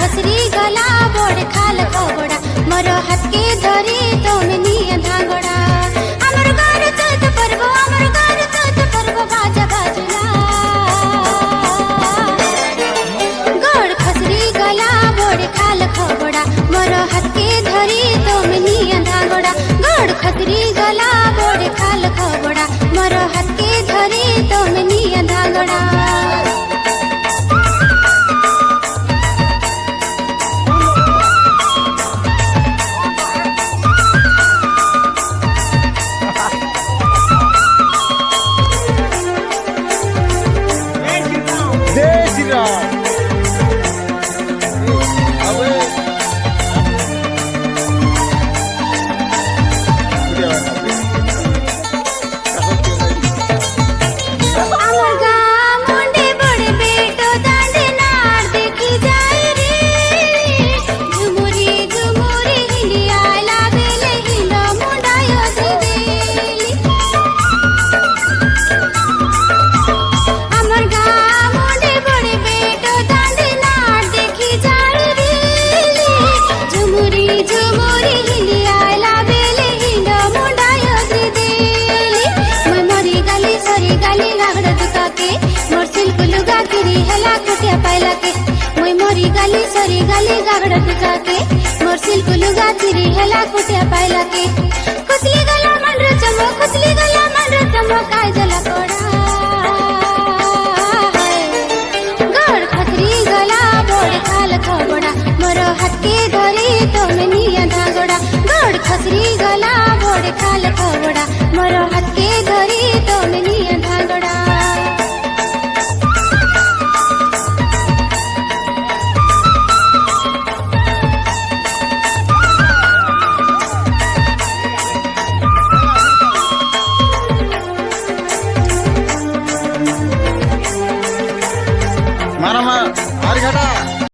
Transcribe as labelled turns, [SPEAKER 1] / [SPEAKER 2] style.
[SPEAKER 1] खसरी गला बोड़ खाल खबड़ा मोर हाथ के धरी तुम निया धागड़ा अमर गार चौथ पर्व अमर गार चौथ पर्व बाजा बाजुला गड़ खसरी गला बोड़ खाल खबड़ा मोर हाथ के धरी तुम निया धागड़ा गड़ खसरी गला बोड़ खाल खबड़ा मोर हाथ के धरी तुम निया धागड़ा सरी गाली गागड़ टुका के मोर सिल्क लुगा चिरी हेला कुटिया पाइला के खुसली गला मन रे चमो काय जला कोड़ा गड़ खसरी गला बोड़ खाल खबड़ा मोर हाथ के धरी तुम निया धागड़ा गड़ खसरी गला बोड़ खाल खबड़ा मोर हाथ के धरी तुम निया धागड़ा
[SPEAKER 2] मारा